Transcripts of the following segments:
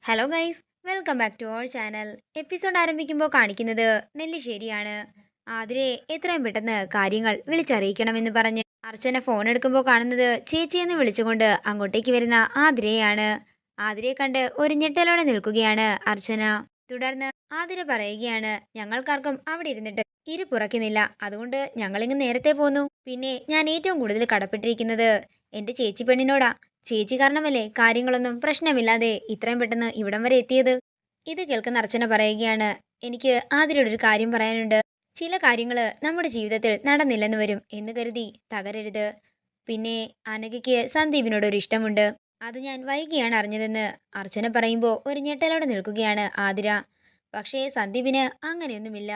Hello guys, welcome back to our channel. Episode ആരംഭിക്കുമ്പോൾ കാണിക്കുന്നത് നെല്ലിശ്ശേരിയാണ്. ആതിരെ എത്രയും പെട്ടെന്ന് കാര്യങ്ങൾ വിളിച്ചറിയിക്കണമെന്ന് പറഞ്ഞ് അർച്ചന ഫോൺ എടുക്കുമ്പോൾ കാണുന്നത് ചേച്ചിയെന്ന് വിളിച്ചുകൊണ്ട് അങ്ങോട്ടേക്ക് വരുന്ന ആതിരയാണ്. ആതിരയെ കണ്ട് ഒരു ഞെട്ടലോടെ നിൽക്കുകയാണ് അർച്ചന. തുടർന്ന് ആതിര പറയുകയാണ്, ഞങ്ങൾക്കാർക്കും അവിടെ ഇരുന്നിട്ട് ഇരിപ്പുറക്കുന്നില്ല, അതുകൊണ്ട് ഞങ്ങളിങ്ങ് നേരത്തെ പോന്നു. പിന്നെ ഞാൻ ഏറ്റവും കൂടുതൽ കടപ്പെട്ടിരിക്കുന്നത് എന്റെ ചേച്ചി പെണ്ണിനോടാ. ചേച്ചി കാരണമല്ലേ കാര്യങ്ങളൊന്നും പ്രശ്നമില്ലാതെ ഇത്രയും പെട്ടെന്ന് ഇവിടം വരെ എത്തിയത്. ഇത് കേൾക്കുന്ന അർച്ചന പറയുകയാണ്, എനിക്ക് ആതിരയോട് ഒരു കാര്യം പറയാനുണ്ട്. ചില കാര്യങ്ങള് നമ്മുടെ ജീവിതത്തിൽ നടന്നില്ലെന്ന് വരും എന്ന് കരുതി തകരരുത്. പിന്നെ അനഘയ്ക്ക് സന്ദീപിനോട് ഒരു ഇഷ്ടമുണ്ട്. അത് ഞാൻ വൈകിയാണ് അറിഞ്ഞതെന്ന് അർച്ചന പറയുമ്പോൾ ഒരു ഞെട്ടലോടെ നിൽക്കുകയാണ് ആതിര. പക്ഷേ സന്ദീപിന് അങ്ങനെയൊന്നുമില്ല.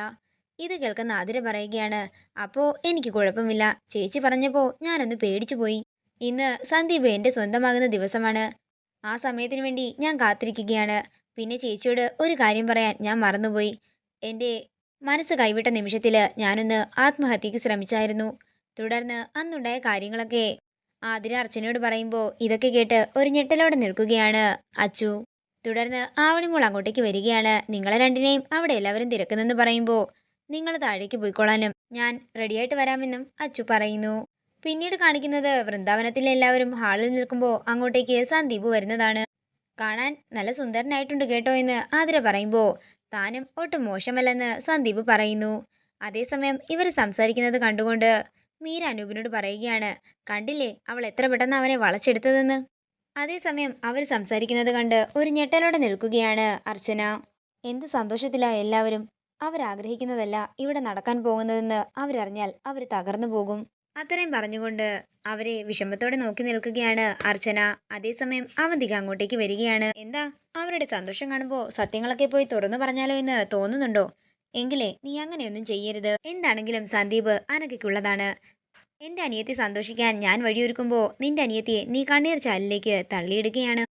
ഇത് കേൾക്കുന്ന ആതിര പറയുകയാണ്, അപ്പോ എനിക്ക് കുഴപ്പമില്ല. ചേച്ചി പറഞ്ഞപ്പോ ഞാനൊന്ന് പേടിച്ചു പോയി. ഇന്ന് സന്ദീപ് എന്റെ സ്വന്തമാകുന്ന ദിവസമാണ്. ആ സമയത്തിന് വേണ്ടി ഞാൻ കാത്തിരിക്കുകയാണ്. പിന്നെ ചേച്ചിയോട് ഒരു കാര്യം പറയാൻ ഞാൻ മറന്നുപോയി. എൻ്റെ മനസ്സ് കൈവിട്ട നിമിഷത്തിൽ ഞാനൊന്ന് ആത്മഹത്യക്ക് ശ്രമിച്ചായിരുന്നു. തുടർന്ന് അന്നുണ്ടായ കാര്യങ്ങളൊക്കെ ആതിര അർച്ചനയോട് പറയുമ്പോൾ ഇതൊക്കെ കേട്ട് ഒരു ഞെട്ടലോടെ നിൽക്കുകയാണ് അച്ചു. തുടർന്ന് ആവണിമോൾ അങ്ങോട്ടേക്ക് വരികയാണ്. നിങ്ങളെ രണ്ടിനെയും അവിടെ എല്ലാവരും തിരക്കുന്നെന്ന് പറയുമ്പോൾ നിങ്ങൾ താഴേക്ക് പോയിക്കോളാനും ഞാൻ റെഡിയായിട്ട് വരാമെന്നും അച്ചു പറയുന്നു. പിന്നീട് കാണിക്കുന്നത് വൃന്ദാവനത്തിലെ എല്ലാവരും ഹാളിൽ നിൽക്കുമ്പോൾ അങ്ങോട്ടേക്ക് സന്ദീപ് വരുന്നതാണ്. കാണാൻ നല്ല സുന്ദരനായിട്ടുണ്ട് കേട്ടോ എന്ന് ആതിര പറയുമ്പോൾ താനും ഒട്ടും മോശമല്ലെന്ന് സന്ദീപ് പറയുന്നു. അതേസമയം ഇവർ സംസാരിക്കുന്നത് കണ്ടുകൊണ്ട് മീര അനൂപിനോട് പറയുകയാണ്, കണ്ടില്ലേ അവൾ എത്ര പെട്ടെന്ന് അവനെ വളച്ചെടുത്തതെന്ന്. അതേസമയം അവർ സംസാരിക്കുന്നത് കണ്ട് ഒരു ഞെട്ടലോടെ നിൽക്കുകയാണ് അർച്ചന. എന്ത് സന്തോഷത്തിലാ എല്ലാവരും. അവരാഗ്രഹിക്കുന്നതല്ല ഇവിടെ നടക്കാൻ പോകുന്നതെന്ന് അവരറിഞ്ഞാൽ അവർ തകർന്നു പോകും. അത്രയും പറഞ്ഞുകൊണ്ട് അവരെ വിഷമത്തോടെ നോക്കി നിൽക്കുകയാണ് അർച്ചന. അതേസമയം അവന്തിക അങ്ങോട്ടേക്ക് വരികയാണ്. എന്താ അവരുടെ സന്തോഷം കാണുമ്പോൾ സത്യങ്ങളൊക്കെ പോയി തുറന്നു പറഞ്ഞാലോ എന്ന് തോന്നുന്നുണ്ടോ? എങ്കിലേ നീ അങ്ങനെയൊന്നും ചെയ്യരുത്. എന്താണെങ്കിലും സന്ദീപ് അനഘയ്ക്കുള്ളതാണ്. എന്റെ അനിയത്തി സന്തോഷിക്കാൻ ഞാൻ വഴിയൊരുക്കുമ്പോൾ നിന്റെ അനിയത്തിയെ നീ കണ്ണീർ ചാലിലേക്ക് തള്ളിയിടുകയാണ്.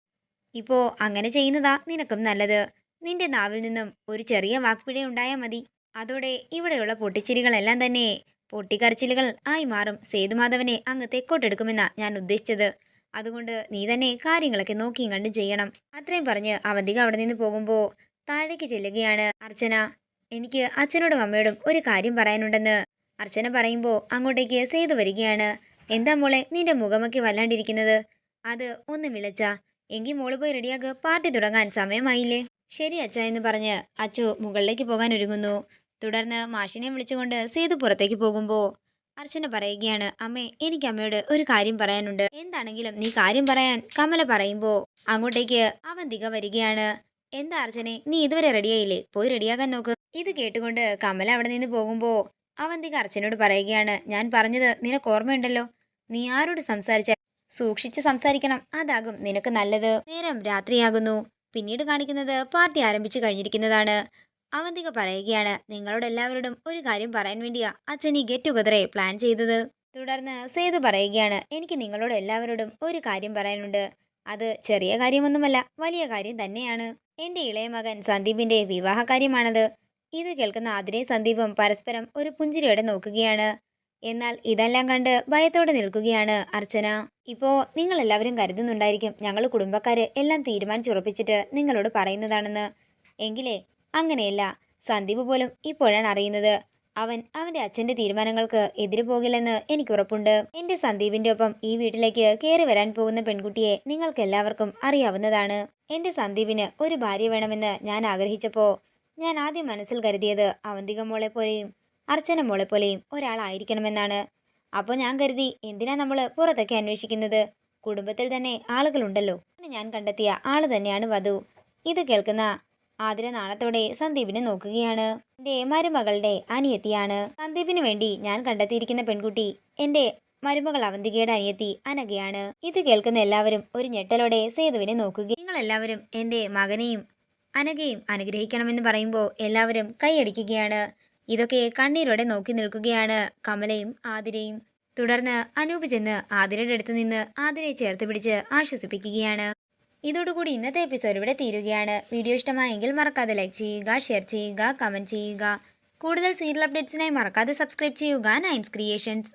ഇപ്പോ അങ്ങനെ ചെയ്യുന്നതാ നിനക്കും നല്ലത്. നിന്റെ നാവിൽ നിന്നും ഒരു ചെറിയ വാക്പിഴ ഉണ്ടായാൽ മതി. അതോടെ ഇവിടെയുള്ള പൊട്ടിച്ചിരികളെല്ലാം തന്നെ പൊട്ടിക്കരച്ചിലുകൾ ആയി മാറും. സേതുമാധവനെ അങ്ങ് തെക്കോട്ടെടുക്കുമെന്നാ ഞാൻ ഉദ്ദേശിച്ചത്. അതുകൊണ്ട് നീ തന്നെ കാര്യങ്ങളൊക്കെ നോക്കിയും കണ്ടും ചെയ്യണം. അത്രയും പറഞ്ഞ് അവന്തിക അവിടെ നിന്ന് പോകുമ്പോൾ താഴേക്ക് ചെല്ലുകയാണ് അർച്ചന. എനിക്ക് അച്ഛനോടും അമ്മയോടും ഒരു കാര്യം പറയാനുണ്ടെന്ന് അർച്ചന പറയുമ്പോൾ അങ്ങോട്ടേക്ക് സേതു വരികയാണ്. എന്താ മോളെ നിന്റെ മുഖമൊക്കെ വല്ലാണ്ടിരിക്കുന്നത്? അത് ഒന്നുമില്ലച്ച. എങ്കിൽ മോള് പോയി റെഡിയാക്ക്, പാർട്ടി തുടങ്ങാൻ സമയമായില്ലേ? ശരി അച്ഛ എന്ന് പറഞ്ഞ് അച്ചു മുകളിലേക്ക് പോകാൻ ഒരുങ്ങുന്നു. തുടർന്ന് മാഷിനെ വിളിച്ചുകൊണ്ട് സേതു പുറത്തേക്ക് പോകുമ്പോൾ അർച്ചന പറയുകയാണ്, അമ്മേ എനിക്ക് അമ്മയോട് ഒരു കാര്യം പറയാനുണ്ട്. എന്താണെങ്കിലും നീ കാര്യം പറയാൻ കമല പറയുമ്പോൾ അങ്ങോട്ടേക്ക് അവന്തിക വരികയാണ്. എന്താ അർച്ചനെ, നീ ഇതുവരെ റെഡിയായില്ലേ? പോയി റെഡിയാകാൻ നോക്ക്. ഇത് കേട്ടുകൊണ്ട് കമല അവിടെ നിന്ന് പോകുമ്പോൾ അവന്തിക അർച്ചനോട് പറയുകയാണ്, ഞാൻ പറഞ്ഞത് നിനക്ക് ഓർമ്മയുണ്ടല്ലോ. നീ ആരോട് സംസാരിച്ചാൽ സൂക്ഷിച്ച് സംസാരിക്കണം, അതാകും നിനക്ക് നല്ലത്. നേരം രാത്രിയാകുന്നു. പിന്നീട് കാണിക്കുന്നത് പാർട്ടി ആരംഭിച്ചു കഴിഞ്ഞിരിക്കുന്നതാണ്. അവന്തിക പറയുകയാണ്, നിങ്ങളോട് എല്ലാവരോടും ഒരു കാര്യം പറയാൻ വേണ്ടിയാ അച്ഛൻ ഈ ഗെറ്റ് ടുഗദറെ പ്ലാൻ ചെയ്തത്. തുടർന്ന് സേതു പറയുകയാണ്, എനിക്ക് നിങ്ങളോട് എല്ലാവരോടും ഒരു കാര്യം പറയാനുണ്ട്. അത് ചെറിയ കാര്യമൊന്നുമല്ല, വലിയ കാര്യം തന്നെയാണ്. എന്റെ ഇളയ മകൻ സന്ദീപിന്റെ വിവാഹ കാര്യമാണത്. ഇത് കേൾക്കുന്ന ആതിരയും സന്ദീപും പരസ്പരം ഒരു പുഞ്ചിരിയോടെ നോക്കുകയാണ്. എന്നാൽ ഇതെല്ലാം കണ്ട് ഭയത്തോടെ നിൽക്കുകയാണ് അർച്ചന. ഇപ്പോ നിങ്ങൾ എല്ലാവരും കരുതുന്നുണ്ടായിരിക്കും ഞങ്ങൾ കുടുംബക്കാര് എല്ലാം തീരുമാനിച്ചുറപ്പിച്ചിട്ട് നിങ്ങളോട് പറയുന്നതാണെന്ന്. എങ്കിലേ അങ്ങനെയല്ല. സന്ദീപ് പോലും ഇപ്പോഴാണ് അറിയുന്നത്. അവൻ അവന്റെ അച്ഛന്റെ തീരുമാനങ്ങൾക്ക് എതിര് പോകില്ലെന്ന് എനിക്ക് ഉറപ്പുണ്ട്. എന്റെ സന്ദീപിന്റെ ഒപ്പം ഈ വീട്ടിലേക്ക് കയറി വരാൻ പോകുന്ന പെൺകുട്ടിയെ നിങ്ങൾക്ക് എല്ലാവർക്കും അറിയാവുന്നതാണ്. എന്റെ സന്ദീപിന് ഒരു ഭാര്യ വേണമെന്ന് ഞാൻ ആഗ്രഹിച്ചപ്പോ ഞാൻ ആദ്യം മനസ്സിൽ കരുതിയത് അവന്തിക മോളെ പോലെയും അർച്ചന മോളെ പോലെയും ഒരാളായിരിക്കണമെന്നാണ്. അപ്പോൾ ഞാൻ കരുതി, എന്തിനാ നമ്മൾ പുറത്തൊക്കെ അന്വേഷിക്കുന്നത്? കുടുംബത്തിൽ തന്നെ ആളുകളുണ്ടല്ലോ. ഞാൻ കണ്ടെത്തിയ ആള് തന്നെയാണ് വധു. ഇത് കേൾക്കുന്ന ആതിര നാണത്തോടെ സന്ദീപിനെ നോക്കുകയാണ്. എന്റെ മരുമകളുടെ അനിയത്തിയാണ്. സന്ദീപിന് വേണ്ടി ഞാൻ കണ്ടെത്തിയിരിക്കുന്ന പെൺകുട്ടി എന്റെ മരുമകൾ അവന്തികയുടെ അനിയത്തി അനഘയാണ്. ഇത് കേൾക്കുന്ന എല്ലാവരും ഒരു ഞെട്ടലോടെ സേതുവിനെ നോക്കുക. നിങ്ങൾ എല്ലാവരും എന്റെ മകനെയും അനഘയും അനുഗ്രഹിക്കണമെന്ന് പറയുമ്പോൾ എല്ലാവരും കൈയടിക്കുകയാണ്. ഇതൊക്കെ കണ്ണീരോടെ നോക്കി നിൽക്കുകയാണ് കമലയും ആതിരയും. തുടർന്ന് അനൂപ് ചെന്ന് ആതിരയുടെ അടുത്ത് നിന്ന് ആതിരയെ ചേർത്ത് പിടിച്ച് ആശ്വസിപ്പിക്കുകയാണ്. ഇതോടുകൂടി ഇന്നത്തെ എപ്പിസോഡ് ഇവിടെ തീരുകയാണ്. വീഡിയോ ഇഷ്ടമായെങ്കിൽ മറക്കാതെ ലൈക്ക് ചെയ്യുക, ഷെയർ ചെയ്യുക, കമൻറ്റ് ചെയ്യുക. കൂടുതൽ സീരിയൽ അപ്ഡേറ്റ്സിനായി മറക്കാതെ സബ്സ്ക്രൈബ് ചെയ്യുക നയൻസ് ക്രിയേഷൻസ്.